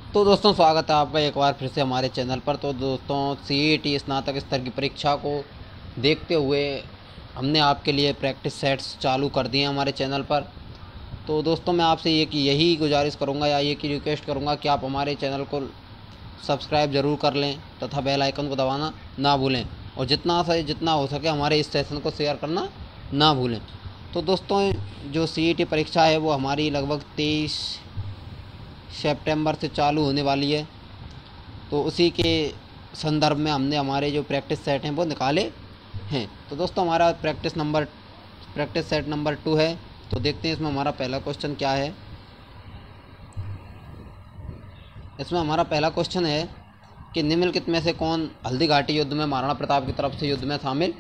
तो दोस्तों स्वागत है आपका एक बार फिर से हमारे चैनल पर। तो दोस्तों सीईटी स्नातक स्तर की परीक्षा को देखते हुए हमने आपके लिए प्रैक्टिस सेट्स चालू कर दिए हैं हमारे चैनल पर। तो दोस्तों मैं आपसे यही गुजारिश करूंगा या ये की रिक्वेस्ट करूंगा कि आप हमारे चैनल को सब्सक्राइब ज़रूर कर लें तथा बेल आइकन को दबाना ना भूलें, और जितना हो सके हमारे इस सेशन को शेयर करना ना भूलें। तो दोस्तों जो सीईटी परीक्षा है वो हमारी लगभग 23 सितंबर से चालू होने वाली है। तो उसी के संदर्भ में हमने हमारे जो प्रैक्टिस सेट हैं वो निकाले हैं। तो दोस्तों हमारा प्रैक्टिस सेट नंबर 2 है। तो देखते हैं इसमें हमारा पहला क्वेश्चन क्या है। इसमें हमारा पहला क्वेश्चन है कि निम्नलिखित में से कौन हल्दी घाटी युद्ध में महाराणा प्रताप की तरफ से युद्ध में शामिल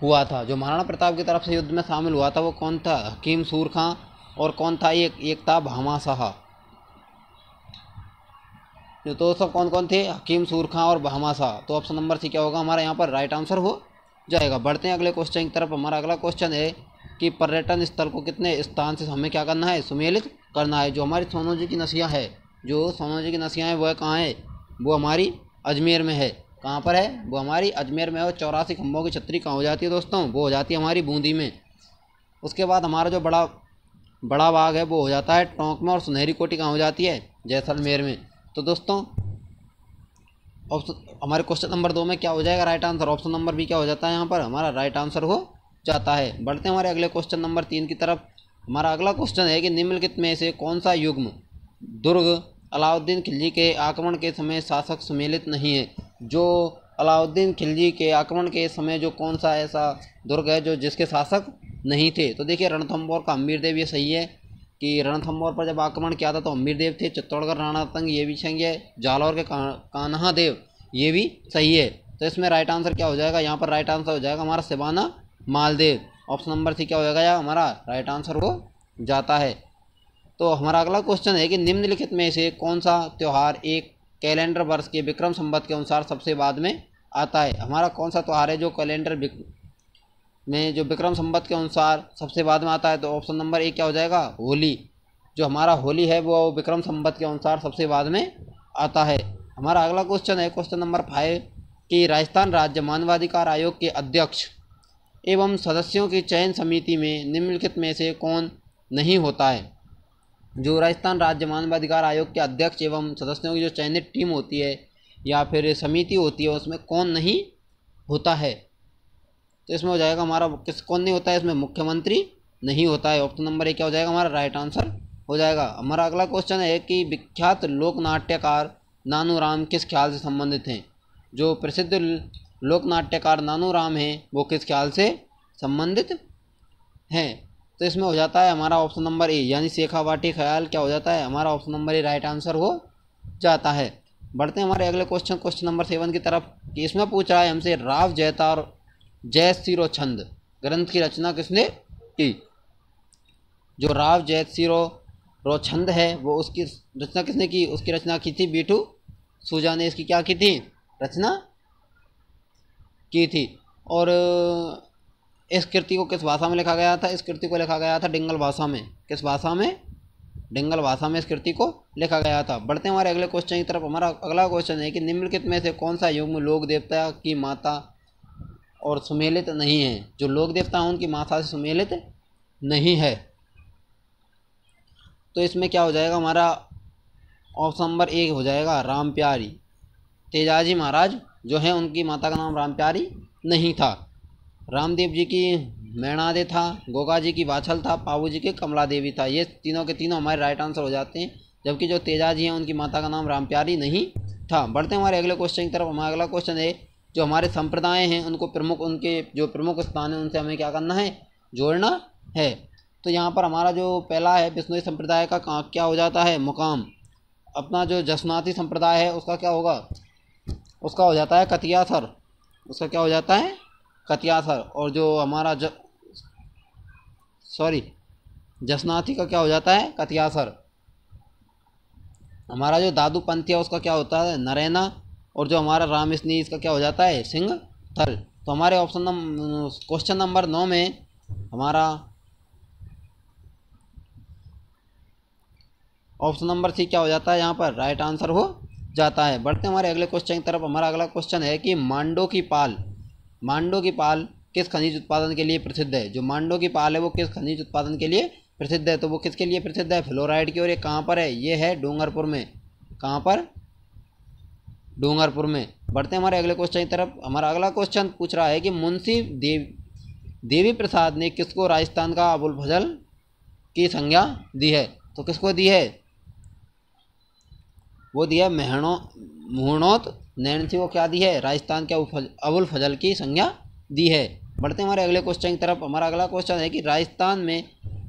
हुआ था। जो महाराणा प्रताप की तरफ से युद्ध में शामिल हुआ था वो कौन था? हकीम सूर खां। और कौन था? एक था भामा शाह। तो दोस्तों कौन कौन थे? हकीम सूर खां और भामा शाह। तो ऑप्शन नंबर सी क्या होगा हमारा यहाँ पर राइट आंसर हो जाएगा। बढ़ते हैं अगले क्वेश्चन की तरफ। हमारा अगला क्वेश्चन है कि पर्यटन स्थल को कितने स्थान से हमें क्या करना है? सुमेलित करना है। जो हमारी सोनू जी की नसिया है, जो सोनू जी की नसिया है वह कहाँ है? वो हमारी अजमेर में है। कहाँ पर है? वो हमारी अजमेर में है। और 84 खंभों की छतरी कहाँ हो जाती है दोस्तों? वो हो जाती है हमारी बूंदी में। उसके बाद हमारा जो बड़ा बाग है वो हो जाता है टोंक में। और सुनहरी कोठी कहाँ हो जाती है? जैसलमेर में। तो दोस्तों ऑप्शन हमारे क्वेश्चन नंबर 2 में क्या हो जाएगा right answer? Option number B क्या हो जाता है यहाँ पर? हमारा राइट आंसर हो जाता है। बढ़ते हैं हमारे अगले क्वेश्चन नंबर 3 की तरफ। हमारा अगला क्वेश्चन है कि निम्नलिखित में से कौन सा युग्म दुर्ग अलाउद्दीन खिलजी के आक्रमण के समय शासक सुमेलित नहीं है। जो अलाउद्दीन खिलजी के आक्रमण के समय जो कौन सा ऐसा दुर्ग है जो जिसके शासक नहीं थे? तो देखिए रणथंभौर का हम्मीर देव, ये सही है कि रणथंभौर पर जब आक्रमण किया था तो हम्मीर देव थे। चित्तौड़गढ़ राणा तंग, ये भी सही है। जालौर के कान्हा देव, ये भी सही है। तो इसमें राइट आंसर क्या हो जाएगा? यहाँ पर राइट आंसर हो जाएगा हमारा Shivana Maldev. Option number C क्या हो जाएगा? हमारा राइट आंसर हो जाता है। तो हमारा अगला क्वेश्चन है कि निम्नलिखित में से कौन सा त्यौहार एक कैलेंडर वर्ष के विक्रम संवत के अनुसार सबसे बाद में आता है? हमारा कौन सा त्यौहार है जो कैलेंडर में जो विक्रम संवत के अनुसार सबसे बाद में आता है? तो ऑप्शन नंबर ए क्या हो जाएगा? होली। जो हमारा होली है वो विक्रम संवत के अनुसार सबसे बाद में आता है। हमारा अगला क्वेश्चन है क्वेश्चन नंबर 5 कि राजस्थान राज्य मानवाधिकार आयोग के अध्यक्ष एवं सदस्यों की चयन समिति में निम्नलिखित में से कौन नहीं होता है? जो राजस्थान राज्य मानवाधिकार आयोग के अध्यक्ष एवं सदस्यों की जो चयनित टीम होती है या फिर समिति होती है उसमें कौन नहीं होता है? तो इसमें हो जाएगा हमारा कौन नहीं होता है? इसमें मुख्यमंत्री नहीं होता है। ऑप्शन नंबर ए क्या हो जाएगा? हमारा राइट आंसर हो जाएगा। हमारा अगला क्वेश्चन है कि विख्यात लोक नाट्यकार नानूराम किस ख्याल से संबंधित हैं? जो प्रसिद्ध लोक नाट्यकार नानूराम हैं वो किस ख्याल से संबंधित हैं? तो इसमें हो जाता है हमारा ऑप्शन नंबर ए यानी शेखावाटी ख्याल क्या हो जाता है? हमारा option number A right answer हो जाता है। बढ़ते हैं हमारे अगले क्वेश्चन नंबर 7 की तरफ कि इसमें पूछ रहा है हमसे राव जयतार जयसिरो छंद ग्रंथ की रचना किसने की? जो राव जयसिरो छंद है वो उसकी रचना किसने की? उसकी रचना की थी बीटू सूजा ने इसकी क्या की थी? रचना की थी। और इस कृति को किस भाषा में लिखा गया था? इस कृति को लिखा गया था डिंगल भाषा में। किस भाषा में? डिंगल भाषा में इस कृति को लिखा गया था। बढ़ते हैं हमारे अगले क्वेश्चन की तरफ। हमारा अगला क्वेश्चन है कि निम्नलिखित में से कौन सा युग्म लोक देवता की माता और सुमेलित नहीं है? जो लोक देवता हैं उनकी माता से सुमेलित नहीं है। तो इसमें क्या हो जाएगा? हमारा ऑप्शन नंबर ए हो जाएगा राम प्यारी। तेजाजी महाराज जो हैं उनकी माता का नाम राम प्यारी नहीं था। रामदेव जी की मैणादे था, गोगा जी की वाछल था, पाबू जी के कमला देवी था। ये तीनों के तीनों हमारे राइट आंसर हो जाते हैं। जबकि जो तेजाजी हैं उनकी माता का नाम राम प्यारी नहीं था। बढ़ते हैं हमारे अगले क्वेश्चन की तरफ। हमारा अगला क्वेश्चन है जो हमारे संप्रदाय हैं उनको उनके जो प्रमुख स्थान है उनसे हमें क्या करना है? जोड़ना है। तो यहाँ पर हमारा जो पहला है बिश्नोई संप्रदाय का क्या हो जाता है? मुकाम। अपना जो जसनाती संप्रदाय है उसका क्या होगा? उसका हो जाता है कतियासर। उसका क्या हो जाता है? कतियासर। और जो हमारा जसनाती का क्या हो जाता है? कतियासर। हमारा जो दादू पंथी है उसका क्या होता है? नरैना। और जो हमारा रामस्नी इसका क्या हो जाता है? सिंह थल। तो हमारे क्वेश्चन नंबर 9 में हमारा ऑप्शन नंबर सी क्या हो जाता है यहाँ पर राइट आंसर हो जाता है। बढ़ते हैं हमारे अगले क्वेश्चन की तरफ। हमारा अगला क्वेश्चन है कि मांडो की पाल किस खनिज उत्पादन के लिए प्रसिद्ध है। जो मांडो की पाल है वो किस खनिज उत्पादन के लिए प्रसिद्ध है, तो वो किसके लिए प्रसिद्ध है, फ्लोराइड की। और ये कहाँ पर है, ये है डूंगरपुर में। कहाँ पर, डूंगरपुर में। बढ़ते हैं हमारे अगले क्वेश्चन की तरफ। हमारा अगला क्वेश्चन पूछ रहा है कि मुंशी देवी प्रसाद ने किसको राजस्थान का अबुल फजल की संज्ञा दी है, तो किसको दी है, वो दिया मुहणोत नैन सिंह को क्या दी है, राजस्थान के अबुल फजल की संज्ञा दी है। बढ़ते हैं हमारे अगले क्वेश्चन की तरफ। हमारा अगला क्वेश्चन है कि राजस्थान में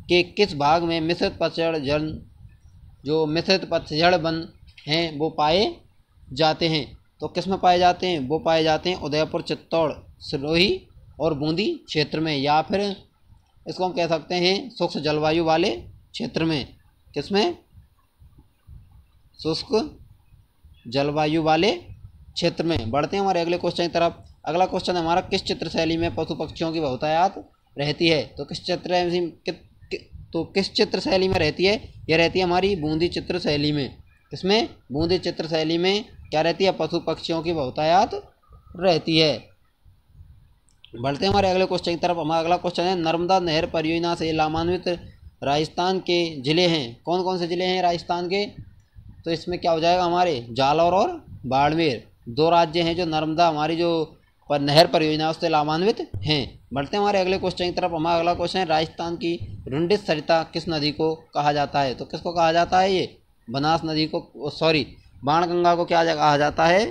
के किस भाग में मिश्रित पतझड़ वन हैं वो पाए जाते हैं, तो किस में पाए जाते हैं, वो पाए जाते हैं उदयपुर, चित्तौड़, सिरोही और बूंदी क्षेत्र में, या फिर इसको हम कह सकते हैं शुष्क जलवायु वाले क्षेत्र में। किसमें, शुष्क जलवायु वाले क्षेत्र में। बढ़ते हैं हमारे अगले क्वेश्चन की तरफ। अगला क्वेश्चन हमारा किस चित्र शैली में पशु पक्षियों की बहुतायत रहती है, तो किस चित्र शैली में रहती है, यह रहती है हमारी बूंदी चित्र शैली में। इसमें बूंदी चित्र शैली में क्या रहती है, पशु पक्षियों की बहुतायत रहती है। बढ़ते हैं हमारे अगले क्वेश्चन की तरफ। हमारा अगला क्वेश्चन है नर्मदा नहर परियोजना से लाभान्वित राजस्थान के जिले हैं, कौन कौन से जिले हैं राजस्थान के, तो इसमें क्या हो जाएगा, हमारे जालौर और बाड़मेर, दो राज्य हैं जो नर्मदा हमारी जो नहर परियोजना उससे लाभान्वित हैं। बढ़ते हैं हमारे अगले क्वेश्चन की तरफ। हमारा अगला क्वेश्चन है राजस्थान की रुंडित सरिता किस नदी को कहा जाता है, तो किसको कहा जाता है, ये बनास नदी को, बाणगंगा को क्या कहा जाता है,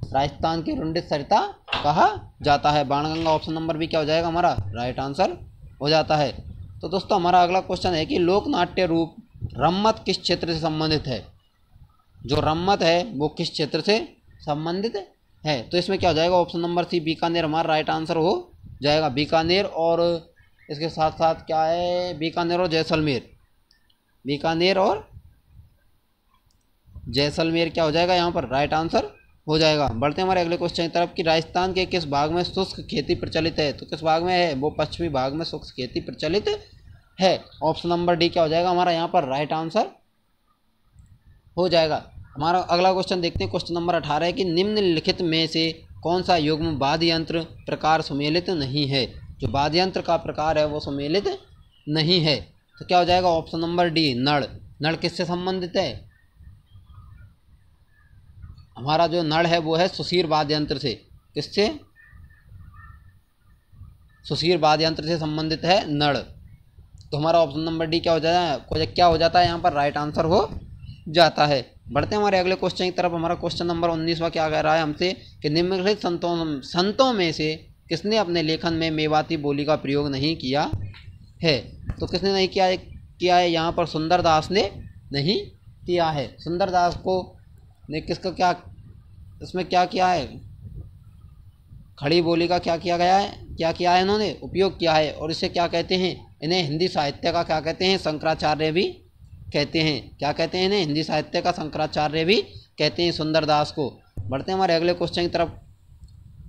राजस्थान की रुंडित सरिता कहा जाता है। बाणगंगा ऑप्शन नंबर भी क्या हो जाएगा, हमारा राइट आंसर हो जाता है। तो दोस्तों हमारा अगला क्वेश्चन है कि लोकनाट्य रूप रम्मत किस क्षेत्र से संबंधित है, जो रम्मत है वो किस क्षेत्र से संबंधित है, तो इसमें क्या हो जाएगा, ऑप्शन नंबर सी बीकानेर हमारा राइट आंसर हो जाएगा। बीकानेर और इसके साथ साथ क्या है, बीकानेर और जैसलमेर, बीकानेर और जैसलमेर क्या हो जाएगा यहाँ पर राइट आंसर हो जाएगा। बढ़ते हैं हमारे अगले क्वेश्चन की तरफ कि राजस्थान के किस भाग में शुष्क खेती प्रचलित है, तो किस भाग में है, वो पश्चिमी भाग में शुष्क खेती प्रचलित है। ऑप्शन नंबर डी क्या हो जाएगा हमारा यहाँ पर राइट आंसर हो जाएगा। हमारा अगला क्वेश्चन देखते हैं, क्वेश्चन नंबर 18 है कि निम्नलिखित में से कौन सा युग्म वाद्य यंत्र प्रकार सम्मिलित नहीं है, जो वाद्य यंत्र का प्रकार है वो सम्मिलित नहीं है, तो क्या हो जाएगा, ऑप्शन नंबर डी नड़। नड़ किससे संबंधित है, हमारा जो नड़ है वो है सुशीर वाद्य यंत्र से, किससे, सुशीर वाद्य यंत्र से संबंधित है नड़, तो हमारा ऑप्शन नंबर डी क्या हो जाता है यहाँ पर राइट आंसर हो जाता है। बढ़ते हैं हमारे अगले क्वेश्चन की तरफ। हमारा क्वेश्चन नंबर 19वां क्या कह रहा है हमसे कि निम्नलिखित संतों में से किसने अपने लेखन में मेवाती बोली का प्रयोग नहीं किया है, तो किसने नहीं किया है यहाँ पर सुंदरदास ने नहीं किया है। सुंदरदास को ने किसका इसमें क्या किया है, खड़ी बोली का क्या किया है इन्होंने उपयोग किया है, और इसे क्या कहते हैं, इन्हें हिंदी साहित्य का क्या कहते हैं, शंकराचार्य भी कहते हैं। क्या कहते हैं इन्हें, हिंदी साहित्य का शंकराचार्य भी कहते हैं सुंदरदास को। बढ़ते हैं हमारे अगले क्वेश्चन की तरफ।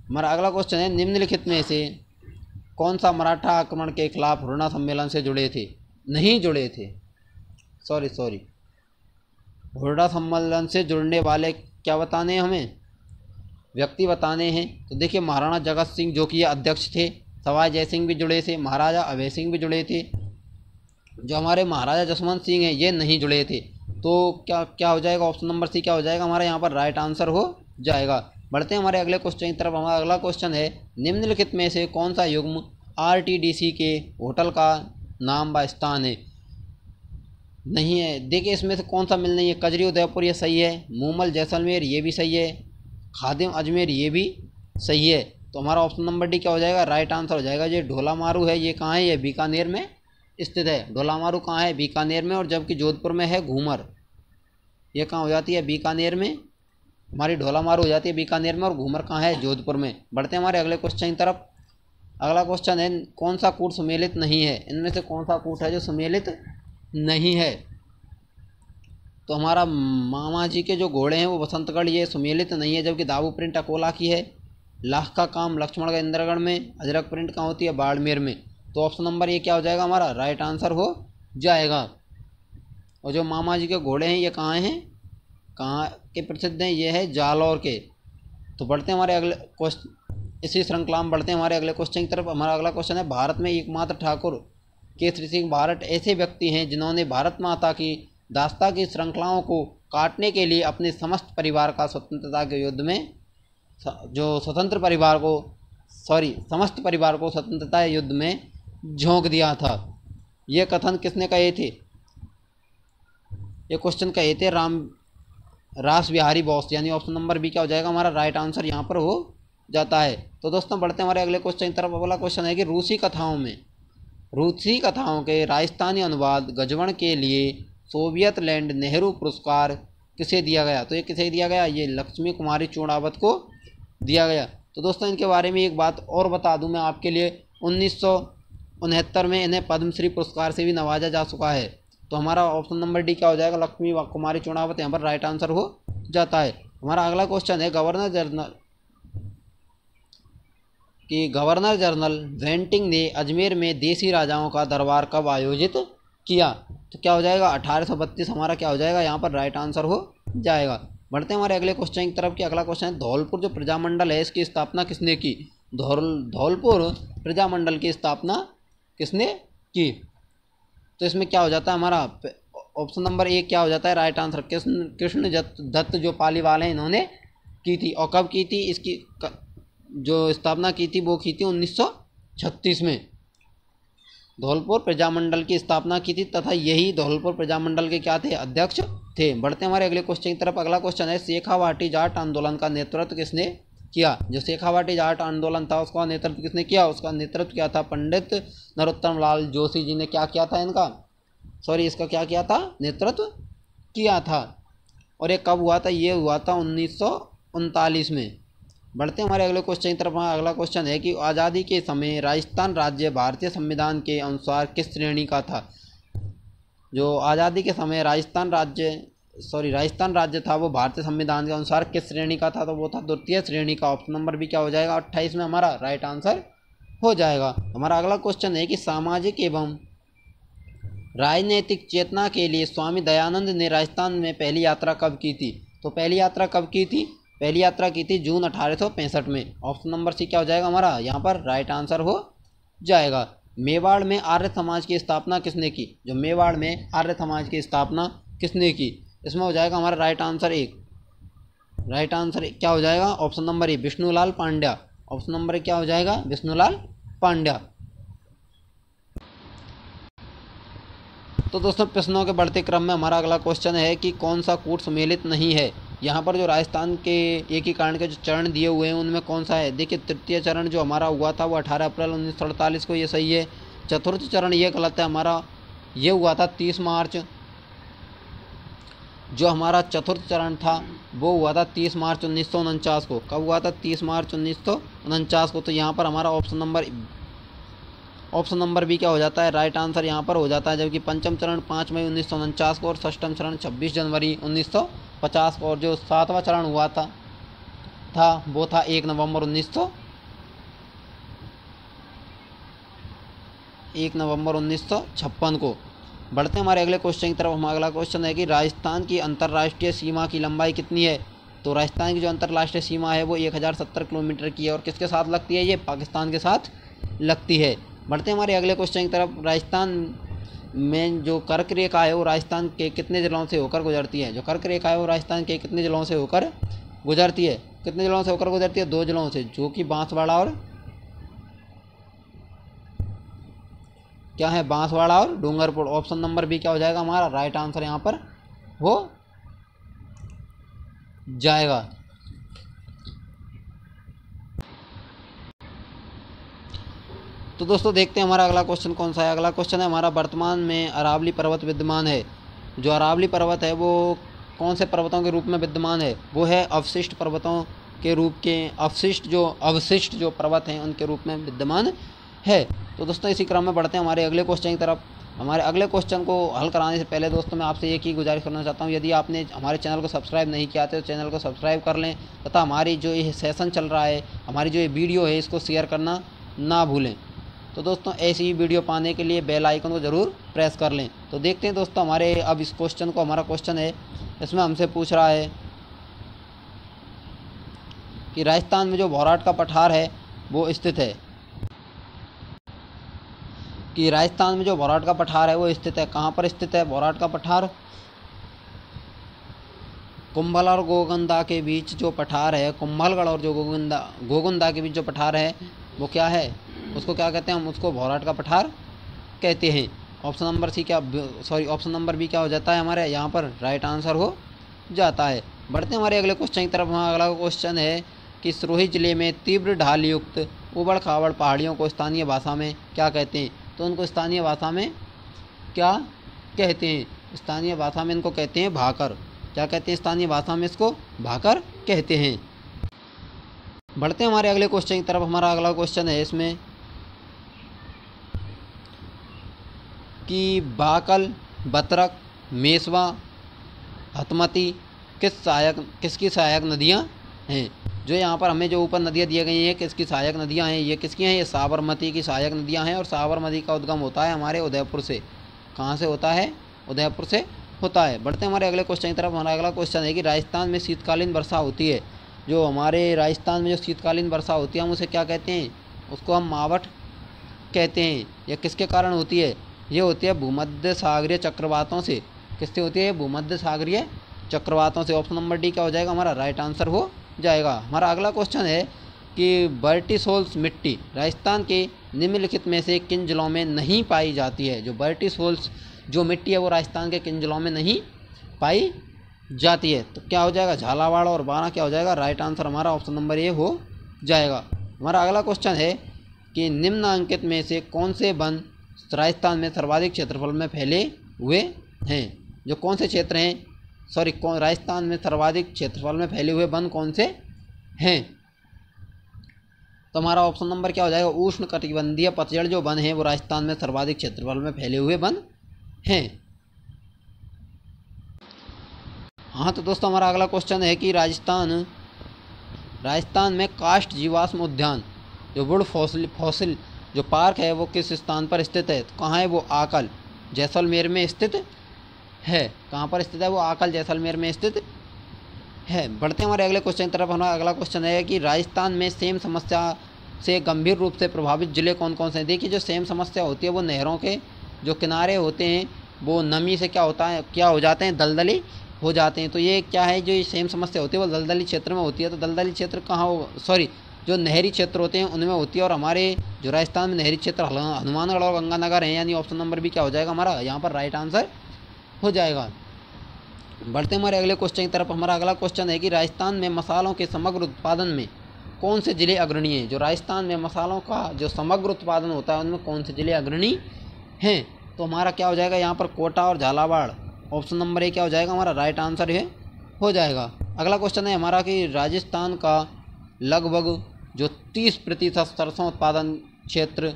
हमारा अगला क्वेश्चन है निम्नलिखित में से कौन सा मराठा आक्रमण के खिलाफ हुरना सम्मेलन से जुड़े थे, नहीं जुड़े थे, सॉरी हुरना सम्मेलन से जुड़ने वाले क्या बताने हैं, हमें व्यक्ति बताने हैं। तो देखिए महाराणा जगत सिंह जो कि अध्यक्ष थे, सवाई जय सिंह भी जुड़े थे, महाराजा अभय सिंह भी जुड़े थे, जो हमारे महाराजा जसवंत सिंह हैं ये नहीं जुड़े थे, तो क्या हो जाएगा, ऑप्शन नंबर सी क्या हो जाएगा हमारा यहाँ पर राइट आंसर हो जाएगा। बढ़ते हैं हमारे अगले क्वेश्चन की तरफ। हमारा अगला क्वेश्चन है निम्नलिखित में से कौन सा युग्म आरटीडीसी के होटल का नाम व स्थान है, नहीं है। देखिए इसमें से कौन सा मिल नहीं है, कजरी उदयपुर ये सही है, मूमल जैसलमेर ये भी सही है, खादिम अजमेर ये भी सही है, तो हमारा ऑप्शन नंबर डी क्या हो जाएगा राइट आंसर हो जाएगा। ये ढोला मारू है, ये कहाँ है, ये बीकानेर में स्थित है। ढोला मारू कहाँ है, बीकानेर में, और जबकि जोधपुर में है घूमर, ये कहाँ हो जाती है, बीकानेर में, हमारी ढोला मारू हो जाती है बीकानेर में, और घूमर कहाँ है, जोधपुर में। बढ़ते हैं हमारे अगले क्वेश्चन की तरफ। अगला क्वेश्चन है कौन सा कूट सम्मिलित नहीं है, इनमें से कौन सा कूट है जो सम्मिलित नहीं है, तो हमारा मामा जी के जो घोड़े हैं वो बसंतगढ़ ये सम्मिलित नहीं है, जबकि दाबू प्रिंट अकोला की है, लाख का काम लक्ष्मणगढ़ इंद्रगढ़ में, अजरक प्रिंट कहाँ होती है, बाड़मेर में, तो ऑप्शन नंबर ये क्या हो जाएगा हमारा राइट आंसर हो जाएगा। और जो मामा जी के घोड़े हैं ये कहाँ हैं, कहाँ के प्रसिद्ध हैं, ये है जालौर के। तो बढ़ते हैं हमारे अगले क्वेश्चन, इसी श्रृंखला में बढ़ते हैं हमारे अगले क्वेश्चन की तरफ। हमारा अगला क्वेश्चन है, भारत में एकमात्र ठाकुर केसरी सिंह भारत ऐसे व्यक्ति हैं जिन्होंने भारत माता की दास्ता की श्रृंखलाओं को काटने के लिए अपने समस्त परिवार का स्वतंत्रता के युद्ध में समस्त परिवार को स्वतंत्रता युद्ध में झोंक दिया था। ये कथन किसने कहे थे, ये क्वेश्चन कहे थे रास बिहारी बोस, यानी ऑप्शन नंबर बी क्या हो जाएगा हमारा राइट आंसर यहाँ पर हो जाता है। तो दोस्तों बढ़ते हैं हमारे अगले क्वेश्चन की तरफ। अगला क्वेश्चन है कि रूसी कथाओं के राजस्थानी अनुवाद गजवण के लिए सोवियत लैंड नेहरू पुरस्कार किसे दिया गया। तो ये किसे दिया गया, ये लक्ष्मी कुमारी चूड़ावत को दिया गया। तो दोस्तों इनके बारे में एक बात और बता दूं मैं आपके लिए, 1969 में इन्हें पद्मश्री पुरस्कार से भी नवाजा जा चुका है। तो हमारा ऑप्शन नंबर डी क्या हो जाएगा, लक्ष्मी कुमारी चूड़ावत यहाँ पर राइट आंसर हो जाता है। हमारा अगला क्वेश्चन है, गवर्नर जनरल वेंटिंग ने अजमेर में देसी राजाओं का दरबार कब आयोजित किया। तो क्या हो जाएगा 1832 हमारा क्या हो जाएगा यहाँ पर राइट आंसर हो जाएगा। बढ़ते हैं हमारे अगले क्वेश्चन की तरफ। कि अगला क्वेश्चन है, धौलपुर जो प्रजामंडल है इसकी स्थापना किसने की। धौलपुर प्रजामंडल की स्थापना किसने की। तो इसमें क्या हो जाता है हमारा ऑप्शन नंबर ए क्या हो जाता है राइट आंसर, कृष्ण दत्त जो पाली वाले हैं इन्होंने की थी। और कब की थी, इसकी जो स्थापना की थी वो की थी 1936 में धौलपुर प्रजामंडल की स्थापना की थी, तथा यही धौलपुर प्रजामंडल के क्या थे, अध्यक्ष थे। बढ़ते हैं हमारे अगले क्वेश्चन की तरफ। अगला क्वेश्चन है, शेखावाटी जाट आंदोलन का नेतृत्व किसने किया। जो शेखावाटी जाट आंदोलन था उसका नेतृत्व किसने किया, उसका नेतृत्व किया था पंडित नरोत्तम लाल जोशी जी ने। क्या किया था इसका क्या किया था, नेतृत्व किया था। और ये कब हुआ था, ये हुआ था 1939 में। बढ़ते हैं हमारे अगले क्वेश्चन की तरफ। अगला क्वेश्चन है कि आज़ादी के समय राजस्थान राज्य भारतीय संविधान के अनुसार किस श्रेणी का था। जो आज़ादी के समय राजस्थान राज्य था वो भारतीय संविधान के अनुसार किस श्रेणी का था, तो वो था द्वितीय श्रेणी का। ऑप्शन नंबर भी क्या हो जाएगा 28 में हमारा राइट आंसर हो जाएगा। हमारा अगला क्वेश्चन है कि सामाजिक एवं राजनीतिक चेतना के लिए स्वामी दयानंद ने राजस्थान में पहली यात्रा कब की थी। तो पहली यात्रा कब की थी, पहली यात्रा की थी जून 1865 में। ऑप्शन नंबर सी क्या हो जाएगा हमारा यहाँ पर राइट आंसर हो जाएगा। मेवाड़ में आर्य समाज की स्थापना किसने की। जो मेवाड़ में आर्य समाज की स्थापना किसने की, इसमें हो जाएगा हमारा राइट आंसर क्या हो जाएगा option number A Vishnulal Pandya. Option number क्या हो जाएगा विष्णुलाल पांड्या। तो दोस्तों प्रश्नों के बढ़ते क्रम में हमारा अगला क्वेश्चन है कि कौन सा कूट सम्मिलित नहीं है। यहाँ पर जो राजस्थान के एकीकरण के जो चरण दिए हुए हैं उनमें कौन सा है। देखिए तृतीय चरण जो हमारा हुआ था वो 18 अप्रैल 1948 को, ये सही है। चतुर्थ चरण ये गलत है हमारा, ये हुआ था 30 मार्च। जो हमारा चतुर्थ चरण था वो हुआ था 30 मार्च 1949 को। कब हुआ था 30 मार्च 1949 को। तो यहाँ पर हमारा ऑप्शन नंबर भी क्या हो जाता है राइट आंसर यहाँ पर हो जाता है। जबकि पंचम चरण 5 मई 1949 को और षष्ठम चरण 26 जनवरी 1950 को। और जो सातवां चरण हुआ था वो था 1 नवंबर 1956 को। बढ़ते हैं हमारे अगले क्वेश्चन की तरफ। हमारा अगला क्वेश्चन है कि राजस्थान की अंतर्राष्ट्रीय सीमा की लंबाई कितनी है। तो राजस्थान की जो अंतर्राष्ट्रीय सीमा है वो 1070 किलोमीटर की है। और किसके साथ लगती है, ये पाकिस्तान के साथ लगती है। बढ़ते हैं हमारे अगले क्वेश्चन की तरफ। राजस्थान में जो कर्क रेखा है वो राजस्थान के कितने जिलों से होकर गुजरती है। जो कर्क रेखा है वो राजस्थान के कितने जिलों से होकर गुजरती है, कितने जिलों से होकर गुजरती है, 2 जिलों से, जो कि बांसवाड़ा और क्या है, बांसवाड़ा और डूंगरपुर। ऑप्शन नंबर बी क्या हो जाएगा हमारा राइट आंसर यहाँ पर हो जाएगा। तो दोस्तों देखते हैं हमारा अगला क्वेश्चन कौन सा है। अगला क्वेश्चन है हमारा, वर्तमान में अरावली पर्वत विद्यमान है। जो अरावली पर्वत है वो कौन से पर्वतों के रूप में विद्यमान है, वो है अवशिष्ट पर्वतों के रूप के अवशिष्ट जो पर्वत हैं उनके रूप में विद्यमान है। तो दोस्तों इसी क्रम में बढ़ते हैं हमारे अगले क्वेश्चन की तरफ। हमारे अगले क्वेश्चन को हल कराने से पहले दोस्तों मैं आपसे एक ही गुजारिश करना चाहता हूं, यदि आपने हमारे चैनल को सब्सक्राइब नहीं किया तो चैनल को सब्सक्राइब कर लें, तथा हमारी जो ये सेशन चल रहा है, हमारी जो ये वीडियो है, इसको शेयर करना ना भूलें। तो दोस्तों ऐसी ही वीडियो पाने के लिए बेल आइकन को ज़रूर प्रेस कर लें। तो देखते हैं दोस्तों हमारे अब इस क्वेश्चन को, हमारा क्वेश्चन है इसमें हमसे पूछ रहा है कि राजस्थान में जो भौराट का पठार है वो स्थित है, कि राजस्थान में जो भौराट का पठार है वो स्थित है। कहाँ पर स्थित है भौराट का पठार? कुंभल और गोगंदा के बीच जो पठार है, कुंभलगढ़ और जो गोगंदा के बीच जो पठार है वो क्या है, उसको क्या कहते हैं? हम उसको भौराट का पठार कहते हैं। ऑप्शन नंबर सी क्या, सॉरी ऑप्शन नंबर बी क्या हो जाता है हमारे यहाँ पर राइट आंसर हो जाता है। बढ़ते हैं हमारे अगले क्वेश्चन की तरफ। हमारा अगला क्वेश्चन है कि सिरोही जिले में तीव्र ढाल युक्त उबड़ खाबड़ पहाड़ियों को स्थानीय भाषा में क्या कहते हैं? तो उनको स्थानीय भाषा में क्या कहते हैं? स्थानीय भाषा में इनको कहते हैं भाकर। क्या कहते हैं स्थानीय भाषा में? इसको भाकर कहते हैं। बढ़ते हैं हमारे अगले क्वेश्चन की तरफ। हमारा अगला क्वेश्चन है इसमें कि बाकल, बतरक, मेसवा, हतमती किसकी सहायक नदियाँ हैं? जो यहाँ पर हमें जो ऊपर नदियाँ दी गई हैं किसकी सहायक नदियाँ हैं? ये किसकी हैं? ये साबरमती की सहायक नदियाँ हैं। और साबरमती का उद्गम होता है हमारे उदयपुर से। कहाँ से होता है? उदयपुर से होता है। बढ़ते हैं हमारे अगले क्वेश्चन की तरफ। हमारा अगला क्वेश्चन है कि राजस्थान में शीतकालीन वर्षा होती है। जो हमारे राजस्थान में जो शीतकालीन वर्षा होती है हम उसे क्या कहते हैं? उसको हम मावठ कहते हैं। यह किसके कारण होती है? ये होती है भूमध्य सागरीय चक्रवातों से। किससे होती है? भूमध्य सागरीय चक्रवातों से। ऑप्शन नंबर डी क्या हो जाएगा हमारा राइट आंसर हो जाएगा। हमारा अगला क्वेश्चन है कि बर्टिसोल्स मिट्टी राजस्थान के निम्नलिखित में से किन जिलों में नहीं पाई जाती है? जो बर्टिसोल्स जो मिट्टी है वो राजस्थान के किन जिलों में नहीं पाई जाती है? तो क्या हो जाएगा? झालावाड़ और बारां क्या हो जाएगा? राइट आंसर हमारा ऑप्शन नंबर ए हो जाएगा। हमारा अगला क्वेश्चन है कि निम्नांकित में से कौन से वन राजस्थान में सर्वाधिक क्षेत्रफल में फैले हुए हैं? जो कौन से क्षेत्र हैं, सॉरी कौन राजस्थान में सर्वाधिक क्षेत्रफल में फैले हुए वन कौन से हैं? तो हमारा ऑप्शन नंबर क्या हो जाएगा? उष्ण कटिबंधीय पतझड़ जो वन है वो राजस्थान में सर्वाधिक क्षेत्रफल में फैले हुए वन हैं। हाँ तो दोस्तों हमारा अगला क्वेश्चन है कि राजस्थान में काष्ठ जीवाश्म उद्यान जो वुड फॉसिल जो पार्क है वो किस स्थान पर स्थित है? तो कहाँ है वो? आकल जैसलमेर में स्थित है। कहाँ पर स्थित है वो? आकल जैसलमेर में स्थित है। बढ़ते हैं हमारे अगले क्वेश्चन की तरफ। हमारा अगला क्वेश्चन है कि राजस्थान में सेम समस्या से गंभीर रूप से प्रभावित जिले कौन कौन से हैं? देखिए जो सेम समस्या होती है वो नहरों के जो किनारे होते हैं वो नमी से क्या होता है, क्या हो जाते हैं? दलदली हो जाते हैं। तो ये क्या है? जो ये सेम समस्या होती है वो दलदली क्षेत्र में होती है। तो दलदली क्षेत्र कहाँ हो, सॉरी जो नहरी क्षेत्र होते हैं उनमें होती है। और हमारे जो राजस्थान में नहरी क्षेत्र हनुमानगढ़ और गंगानगर हैं, यानी ऑप्शन नंबर भी क्या हो जाएगा हमारा यहाँ पर राइट आंसर हो जाएगा। बढ़ते हमारे अगले क्वेश्चन की तरफ। हमारा अगला क्वेश्चन है कि राजस्थान में मसालों के समग्र उत्पादन में कौन से जिले अग्रणी हैं? जो राजस्थान में मसालों का जो समग्र उत्पादन होता है उनमें कौन से जिले अग्रणी हैं? तो हमारा क्या हो जाएगा यहाँ पर? कोटा और झालावाड़। ऑप्शन नंबर ए क्या हो जाएगा हमारा राइट आंसर है हो जाएगा। अगला क्वेश्चन है हमारा कि राजस्थान का लगभग जो 30% सरसों उत्पादन क्षेत्र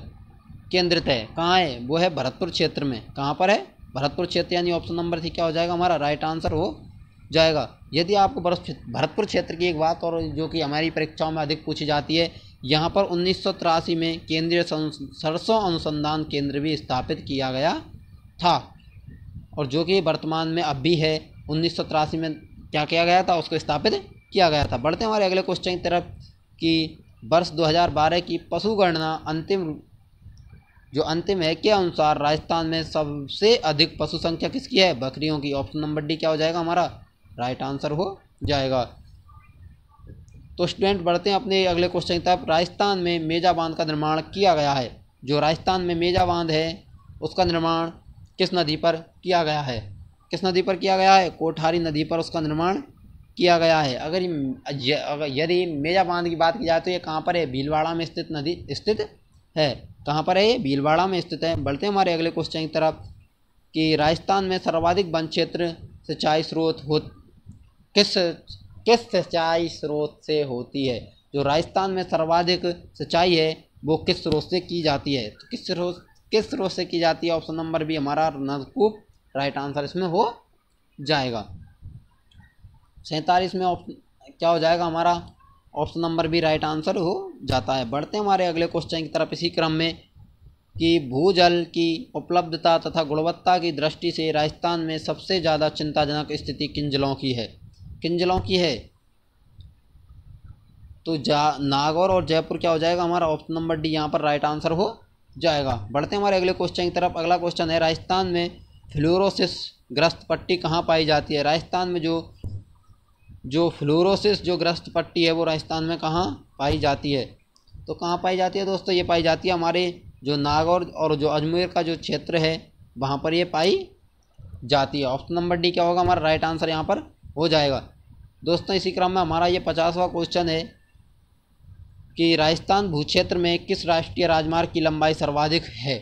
केंद्रित है कहाँ है? वो है भरतपुर क्षेत्र में। कहाँ पर है? भरतपुर क्षेत्र, यानी ऑप्शन नंबर सी क्या हो जाएगा हमारा राइट आंसर हो जाएगा। यदि आपको भरतपुर क्षेत्र की एक बात और जो कि हमारी परीक्षाओं में अधिक पूछी जाती है, यहाँ पर 1983 में केंद्रीय सरसों अनुसंधान केंद्र भी स्थापित किया गया था। और जो कि वर्तमान में अब भी है, 1983 में क्या किया गया था? उसको स्थापित किया गया था। बढ़ते हमारे अगले क्वेश्चन की तरफ कि वर्ष 2012 की पशु गणना अंतिम है के अनुसार राजस्थान में सबसे अधिक पशु संख्या किसकी है? बकरियों की। ऑप्शन नंबर डी क्या हो जाएगा हमारा राइट आंसर हो जाएगा। तो स्टूडेंट बढ़ते हैं अपने अगले क्वेश्चन की तरफ। राजस्थान में मेजा बांध का निर्माण किया गया है। जो राजस्थान में मेजा बांध है उसका निर्माण किस नदी पर किया गया है? किस नदी पर किया गया है? कोठारी नदी पर उसका निर्माण किया गया है। अगर यदि मेजा बांध की बात की जाए तो ये कहाँ पर है? भीलवाड़ा में स्थित नदी स्थित है। कहाँ पर है ये? भीलवाड़ा में स्थित है। बढ़ते हैं हमारे अगले क्वेश्चन की तरफ कि राजस्थान में सर्वाधिक वन क्षेत्र सिंचाई स्रोत किस सिंचाई स्रोत से होती है? जो राजस्थान में सर्वाधिक सिंचाई है वो किस स्रोत से की जाती है? तो किस स्रोत से की जाती है? ऑप्शन नंबर बी हमारा नलकूप राइट आंसर इसमें हो जाएगा। 47 में क्या हो जाएगा हमारा? Option number B right answer हो जाता है। बढ़ते हैं हमारे अगले क्वेश्चन की तरफ इसी क्रम में कि भूजल की उपलब्धता तथा गुणवत्ता की दृष्टि से राजस्थान में सबसे ज़्यादा चिंताजनक स्थिति किन जिलों की है? किन जिलों की है? तो नागौर और जयपुर क्या हो जाएगा हमारा? ऑप्शन नंबर डी यहाँ पर राइट आंसर हो जाएगा। बढ़ते हैं हमारे अगले क्वेश्चन की तरफ। अगला क्वेश्चन है, राजस्थान में फ्लोरोसिस ग्रस्त पट्टी कहाँ पाई जाती है? राजस्थान में जो फ्लोरोसिस जो ग्रस्त पट्टी है वो राजस्थान में कहाँ पाई जाती है? तो कहाँ पाई जाती है दोस्तों? ये पाई जाती है हमारे जो नागौर और जो अजमेर का जो क्षेत्र है वहाँ पर ये पाई जाती है। ऑप्शन नंबर डी क्या होगा हमारा? राइट आंसर यहाँ पर हो जाएगा। दोस्तों इसी क्रम में हमारा ये 50वां क्वेश्चन है कि राजस्थान भूक्षेत्र में किस राष्ट्रीय राजमार्ग की लंबाई सर्वाधिक है?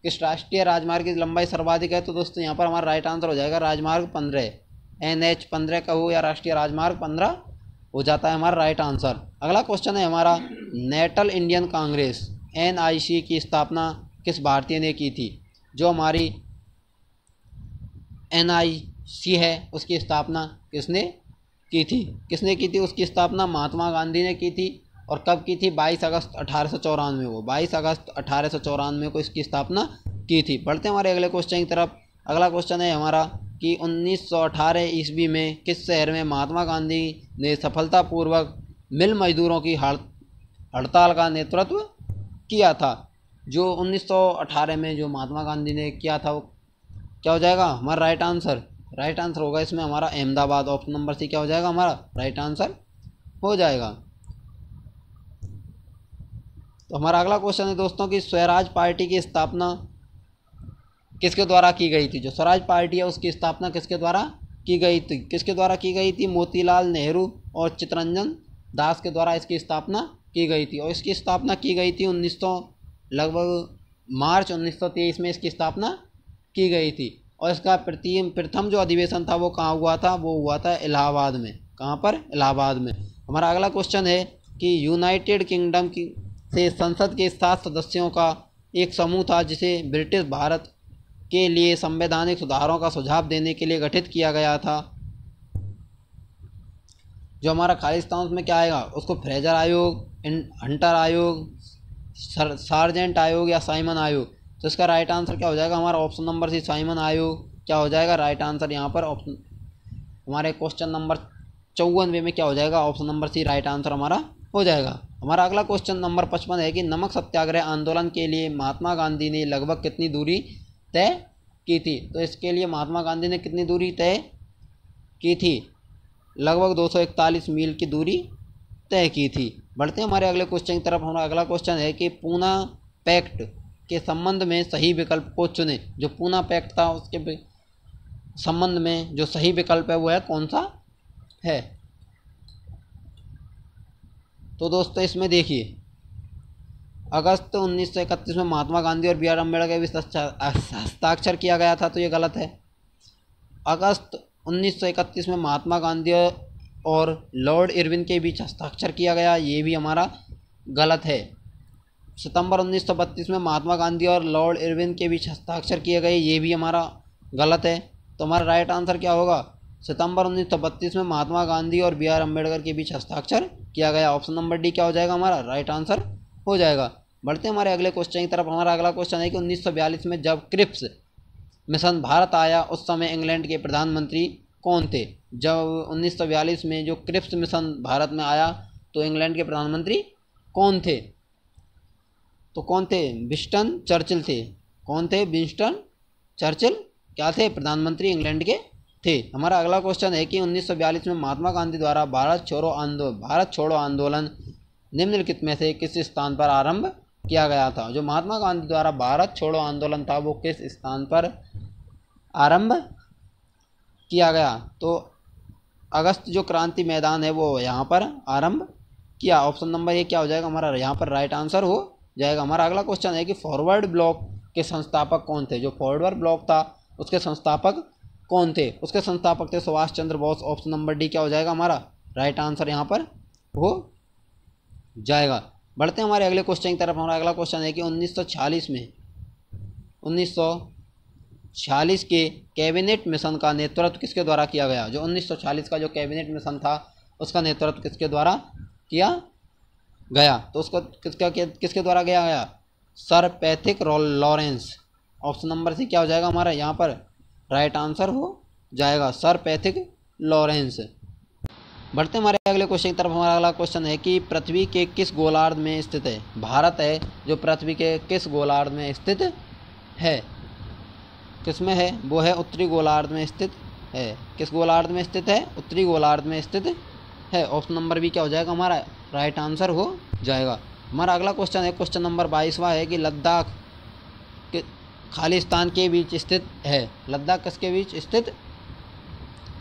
किस राष्ट्रीय राजमार्ग की लंबाई सर्वाधिक है? तो दोस्तों यहाँ पर हमारा राइट आंसर हो जाएगा राजमार्ग 15, NH 15 का हो या राष्ट्रीय राजमार्ग 15 हो जाता है हमारा राइट आंसर। अगला क्वेश्चन है हमारा, नेशनल इंडियन कांग्रेस NIC की स्थापना किस भारतीय ने की थी? जो हमारी NIC है उसकी स्थापना किसने की थी? किसने की थी उसकी स्थापना? महात्मा गांधी ने की थी। और कब की थी? 22 अगस्त 1894 को, 22 अगस्त 1894 को इसकी स्थापना की थी। बढ़ते हैं हमारे अगले क्वेश्चन की तरफ। अगला क्वेश्चन है हमारा कि 1918 ईस्वी में किस शहर में महात्मा गांधी ने सफलतापूर्वक मिल मजदूरों की हड़ताल का नेतृत्व किया था? जो 1918 में जो महात्मा गांधी ने किया था वो क्या हो जाएगा हमारा? Right answer. राइट आंसर होगा इसमें हमारा अहमदाबाद। ऑप्शन नंबर सी क्या हो जाएगा हमारा? राइट आंसर हो जाएगा। तो हमारा अगला क्वेश्चन है दोस्तों कि स्वराज पार्टी की स्थापना किसके द्वारा की गई थी? जो स्वराज पार्टी है उसकी स्थापना किसके द्वारा की गई थी? किसके द्वारा की गई थी? मोतीलाल नेहरू और चित्तरंजन दास के द्वारा इसकी स्थापना की गई थी। और इसकी स्थापना की गई थी लगभग मार्च 1923 में इसकी स्थापना की गई थी। और इसका प्रथम जो अधिवेशन था वो कहाँ हुआ था? वो हुआ था इलाहाबाद में। कहाँ पर? इलाहाबाद में। हमारा अगला क्वेश्चन है कि यूनाइटेड किंगडम की से संसद के 7 सदस्यों का एक समूह था जिसे ब्रिटिश भारत के लिए संवैधानिक सुधारों का सुझाव देने के लिए गठित किया गया था। जो हमारा खालिस्तान उसमें क्या आएगा? उसको फ्रेजर आयोग, हंटर आयोग, सार्जेंट आयोग या साइमन आयोग। तो इसका राइट आंसर क्या हो जाएगा हमारा? ऑप्शन नंबर सी साइमन आयोग क्या हो जाएगा राइट आंसर यहाँ पर। ऑप्शन हमारे क्वेश्चन नंबर 54 में क्या हो जाएगा? Option number C right answer हमारा हो जाएगा। हमारा अगला क्वेश्चन नंबर 55 है कि नमक सत्याग्रह आंदोलन के लिए महात्मा गांधी ने लगभग कितनी दूरी तय की थी? तो इसके लिए महात्मा गांधी ने कितनी दूरी तय की थी? लगभग 241 मील की दूरी तय की थी। बढ़ते हैं हमारे अगले क्वेश्चन की तरफ। हमारा अगला क्वेश्चन है कि पूना पैक्ट के संबंध में सही विकल्प को चुने। जो पूना पैक्ट था उसके संबंध में जो सही विकल्प है वो है कौन सा है? तो दोस्तों इसमें देखिए, अगस्त 1931 में महात्मा गांधी और BR अम्बेडकर के बीच हस्ताक्षर किया गया था, तो ये गलत है। अगस्त 1931 में महात्मा गांधी और लॉर्ड इरविन के बीच हस्ताक्षर किया गया, ये भी हमारा गलत है। सितंबर 1932 में महात्मा गांधी और लॉर्ड इरविन के बीच हस्ताक्षर किए गए, ये भी हमारा गलत है। तो हमारा राइट आंसर क्या होगा? सितंबर 1932 में महात्मा गांधी और BR अम्बेडकर के बीच हस्ताक्षर किया गया। ऑप्शन नंबर डी क्या हो जाएगा हमारा? राइट आंसर हो जाएगा। बढ़ते हैं हमारे अगले क्वेश्चन की तरफ। हमारा अगला क्वेश्चन है कि 1942 में जब क्रिप्स मिशन भारत आया उस समय इंग्लैंड के प्रधानमंत्री कौन थे? जब 1942 में जो क्रिप्स मिशन भारत में आया तो इंग्लैंड के प्रधानमंत्री कौन थे? तो कौन थे? विंस्टन चर्चिल थे। कौन थे? विंस्टन चर्चिल क्या थे? प्रधानमंत्री इंग्लैंड के थे। हमारा अगला क्वेश्चन है कि 1942 में महात्मा गांधी द्वारा भारत छोड़ो आंदोलन निम्नलिखित में से किस स्थान पर आरंभ किया गया था? जो महात्मा गांधी द्वारा भारत छोड़ो आंदोलन था वो किस स्थान पर आरंभ किया गया? तो अगस्त जो क्रांति मैदान है वो यहाँ पर आरंभ किया। ऑप्शन नंबर ये क्या हो जाएगा हमारा? यहाँ पर राइट आंसर हो जाएगा। हमारा अगला क्वेश्चन है कि फॉरवर्ड ब्लॉक के संस्थापक कौन थे? जो फॉरवर्ड ब्लॉक था उसके संस्थापक कौन थे? उसके संस्थापक थे Subhash Chandra Bose. Option number D क्या हो जाएगा हमारा? राइट आंसर यहाँ पर हो जाएगा। बढ़ते हैं हमारे अगले क्वेश्चन की तरफ। हमारा अगला क्वेश्चन है कि 1946 के कैबिनेट मिशन का नेतृत्व किसके द्वारा किया गया? जो 1946 का जो कैबिनेट मिशन था उसका नेतृत्व किसके द्वारा किया गया? तो उसको किसके द्वारा किया गया? Sir Pethick Lawrence. Option number C क्या हो जाएगा हमारा यहाँ पर राइट आंसर हो जाएगा सर पैथिक लॉरेंस। बढ़ते हमारे अगले क्वेश्चन की तरफ। हमारा अगला क्वेश्चन है कि पृथ्वी के किस गोलार्ध में स्थित है। भारत है जो पृथ्वी के किस गोलार्ध में स्थित है, किस में है, वो है उत्तरी गोलार्ध में स्थित है। किस गोलार्ध में स्थित है, उत्तरी गोलार्ध में स्थित है। ऑप्शन नंबर बी क्या हो जाएगा हमारा राइट आंसर हो जाएगा। हमारा अगला क्वेश्चन है क्वेश्चन नंबर 22वां है कि लद्दाख के खालिस्तान के बीच स्थित है। लद्दाख किसके बीच स्थित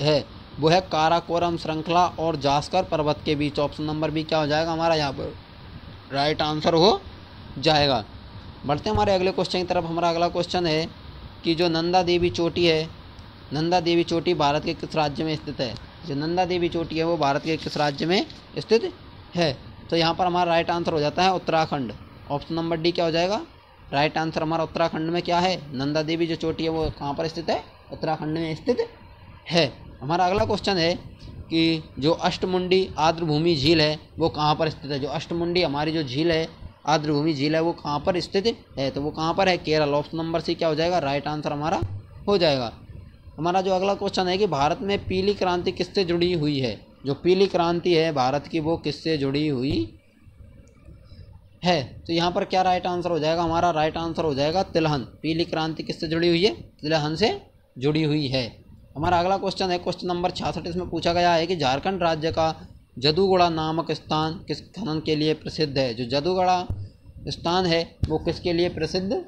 है, वो है काराकोरम श्रृंखला और जास्कर पर्वत के बीच। ऑप्शन नंबर बी क्या हो जाएगा हमारा यहाँ पर राइट आंसर हो जाएगा। बढ़ते हमारे अगले क्वेश्चन की तरफ। हमारा अगला क्वेश्चन है कि जो नंदा देवी चोटी है, नंदा देवी चोटी भारत के किस राज्य में स्थित है। जो नंदा देवी चोटी है वो भारत के किस राज्य में स्थित है, तो यहाँ पर हमारा राइट आंसर हो जाता है उत्तराखंड। ऑप्शन नंबर डी क्या हो जाएगा राइट आंसर हमारा उत्तराखंड में क्या है, नंदा देवी जो चोटी है वो कहाँ पर स्थित है, उत्तराखंड में स्थित है। हमारा अगला क्वेश्चन है कि जो अष्टमुंडी आर्द्रभूमि झील है वो कहाँ पर स्थित है। जो अष्टमुंडी हमारी जो झील है, आर्द्रभूमि झील है, वो कहाँ पर स्थित है, तो वो कहाँ पर है, केरल। ऑप्शन नंबर सी क्या हो जाएगा राइट आंसर हमारा हो जाएगा। हमारा जो अगला क्वेश्चन है कि भारत में पीली क्रांति किससे जुड़ी हुई है। जो पीली क्रांति है भारत की वो किससे जुड़ी हुई है, तो यहाँ पर क्या राइट आंसर हो जाएगा हमारा राइट आंसर हो जाएगा तिलहन। पीली क्रांति किससे जुड़ी हुई है, तिलहन से जुड़ी हुई है। हमारा अगला क्वेश्चन है क्वेश्चन नंबर 66। इसमें पूछा गया है कि झारखंड राज्य का जदूगढ़ा नामक स्थान किस खनन के लिए प्रसिद्ध है। जो जदूगढ़ा स्थान है वो किसके लिए प्रसिद्ध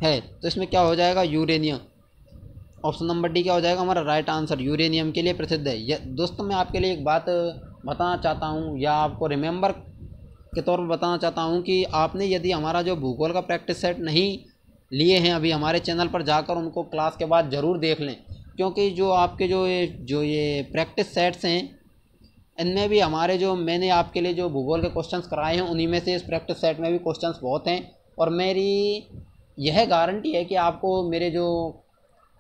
है, तो इसमें क्या हो जाएगा यूरेनियम। ऑप्शन नंबर डी क्या हो जाएगा हमारा राइट आंसर यूरेनियम के लिए प्रसिद्ध है। दोस्तों मैं आपके लिए एक बात बताना चाहता हूँ या आपको रिमेंबर के तौर पर बताना चाहता हूँ कि आपने यदि हमारा जो भूगोल का प्रैक्टिस सेट नहीं लिए हैं अभी, हमारे चैनल पर जाकर उनको क्लास के बाद ज़रूर देख लें, क्योंकि जो आपके जो ये प्रैक्टिस सेट्स हैं इनमें भी हमारे जो मैंने आपके लिए जो भूगोल के क्वेश्चंस कराए हैं उन्हीं में से इस प्रैक्टिस सेट में भी क्वेश्चंस बहुत हैं। और मेरी यह गारंटी है कि आपको मेरे जो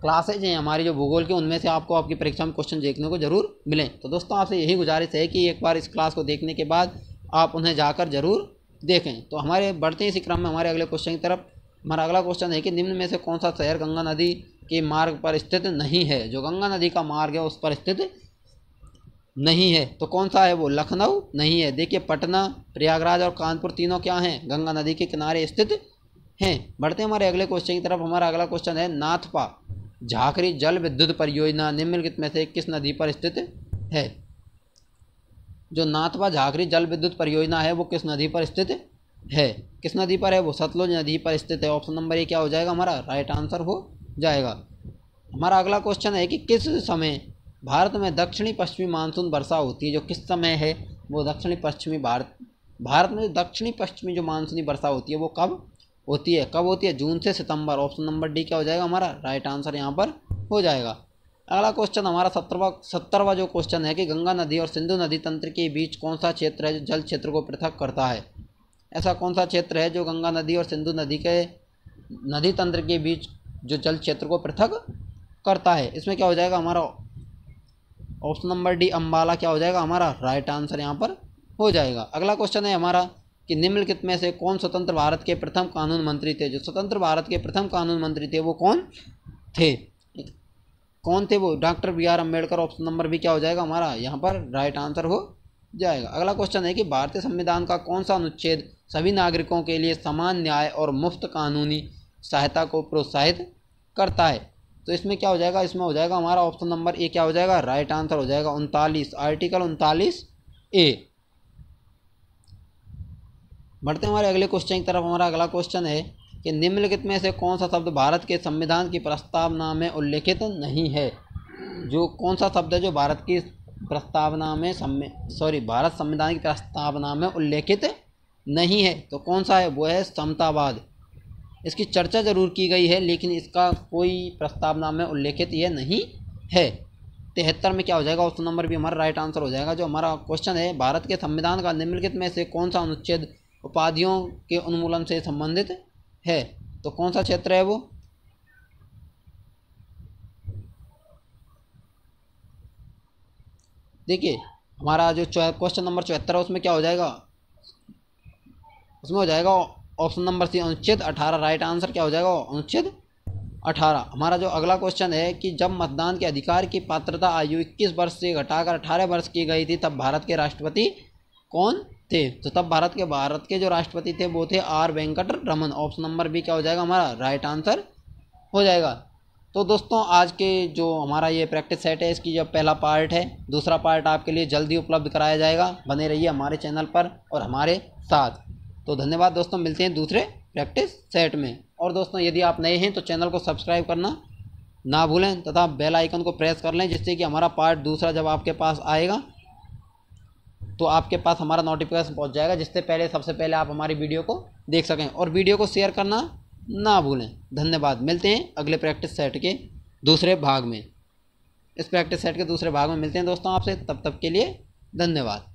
क्लासेज हैं हमारी जो भूगोल के, उनमें से आपको आपकी परीक्षा में क्वेश्चन देखने को ज़रूर मिलें। तो दोस्तों आपसे यही गुजारिश है कि एक बार इस क्लास को देखने के बाद आप उन्हें जाकर ज़रूर देखें। तो हमारे बढ़ते इसी क्रम में हमारे अगले क्वेश्चन की तरफ। हमारा अगला क्वेश्चन है कि निम्न में से कौन सा शहर गंगा नदी के मार्ग पर स्थित नहीं है। जो गंगा नदी का मार्ग है उस पर स्थित नहीं है, तो कौन सा है वो, लखनऊ नहीं है। देखिए पटना, प्रयागराज और कानपुर तीनों क्या हैं, गंगा नदी के किनारे स्थित हैं। बढ़ते हमारे अगले क्वेश्चन की तरफ। हमारा अगला क्वेश्चन है नाथपा झाकरी जल विद्युत परियोजना निम्नलिखित में से किस नदी पर स्थित है। जो नाथपा झाकरी जल विद्युत परियोजना है वो किस नदी पर स्थित है, किस नदी पर है, वो सतलुज नदी पर स्थित है। ऑप्शन नंबर ए क्या हो जाएगा हमारा राइट आंसर हो जाएगा। हमारा अगला क्वेश्चन है कि किस समय भारत में दक्षिणी पश्चिमी मानसून वर्षा होती है। जो किस समय है वो दक्षिणी पश्चिमी भारत में दक्षिणी पश्चिमी जो मानसूनी वर्षा होती है वो कब होती है, कब होती है, जून से सितंबर। ऑप्शन नंबर डी क्या हो जाएगा हमारा राइट आंसर यहाँ पर हो जाएगा। अगला क्वेश्चन हमारा 70वां जो क्वेश्चन है कि गंगा नदी और सिंधु नदी तंत्र के बीच कौन सा क्षेत्र है जो जल क्षेत्र को पृथक करता है। ऐसा कौन सा क्षेत्र है जो गंगा नदी और सिंधु नदी के नदी तंत्र के बीच जो जल क्षेत्र को पृथक करता है। इसमें क्या हो जाएगा हमारा ऑप्शन नंबर डी अम्बाला क्या हो जाएगा हमारा राइट आंसर यहाँ पर हो जाएगा। अगला क्वेश्चन है हमारा कि निम्नलिखित में से कौन स्वतंत्र भारत के प्रथम कानून मंत्री थे। जो स्वतंत्र भारत के प्रथम कानून मंत्री थे वो कौन थे, कौन थे वो, doctor B R. Ambedkar. Option number B क्या हो जाएगा हमारा यहाँ पर राइट आंसर हो जाएगा। अगला क्वेश्चन है कि भारतीय संविधान का कौन सा अनुच्छेद सभी नागरिकों के लिए समान न्याय और मुफ्त कानूनी सहायता को प्रोत्साहित करता है, तो इसमें क्या हो जाएगा, इसमें हो जाएगा हमारा ऑप्शन नंबर ए क्या हो जाएगा राइट आंसर हो जाएगा 39, आर्टिकल 39A। बढ़ते हमारे अगले क्वेश्चन की तरफ। हमारा अगला क्वेश्चन है कि निम्नलिखित में से कौन सा शब्द भारत के संविधान की प्रस्तावना में उल्लेखित नहीं है। जो कौन सा शब्द है जो भारत की प्रस्तावना में भारत संविधान की प्रस्तावना में उल्लेखित नहीं है, तो कौन सा है, वो है समतावाद। इसकी चर्चा जरूर की गई है लेकिन इसका कोई प्रस्तावना में उल्लेखित ये नहीं है। 73 में क्या हो जाएगा ऑप्शन नंबर भी हमारा राइट आंसर हो जाएगा। जो हमारा क्वेश्चन है भारत के संविधान का निम्नलिखित में से कौन सा अनुच्छेद उपाधियों के उन्मूलन से संबंधित है, तो कौन सा क्षेत्र है वो, देखिए हमारा जो क्वेश्चन नंबर 74 है उसमें क्या हो जाएगा, उसमें हो जाएगा ऑप्शन नंबर सी अनुच्छेद 18। राइट आंसर क्या हो जाएगा? अनुच्छेद 18। हमारा जो अगला क्वेश्चन है कि जब मतदान के अधिकार की पात्रता आयु 21 वर्ष से घटाकर 18 वर्ष की गई थी तब भारत के राष्ट्रपति कौन थे? तो तब भारत के जो राष्ट्रपति थे वो थे R Venkataraman. Option number B क्या हो जाएगा? हमारा राइट आंसर हो जाएगा। तो दोस्तों आज के जो हमारा ये प्रैक्टिस सेट है इसकी जो पहला पार्ट है, दूसरा पार्ट आपके लिए जल्दी उपलब्ध कराया जाएगा। बने रहिए हमारे चैनल पर और हमारे साथ। तो धन्यवाद दोस्तों, मिलते हैं दूसरे प्रैक्टिस सेट में। और दोस्तों यदि आप नए हैं तो चैनल को सब्सक्राइब करना ना भूलें तथा बेल आइकन को प्रेस कर लें, जिससे कि हमारा पार्ट दूसरा जब आपके पास आएगा तो आपके पास हमारा नोटिफिकेशन पहुंच जाएगा, जिससे पहले सबसे पहले आप हमारी वीडियो को देख सकें। और वीडियो को शेयर करना ना भूलें। धन्यवाद। मिलते हैं अगले प्रैक्टिस सेट के दूसरे भाग में। इस प्रैक्टिस सेट के दूसरे भाग में मिलते हैं दोस्तों आपसे। तब तक के लिए धन्यवाद।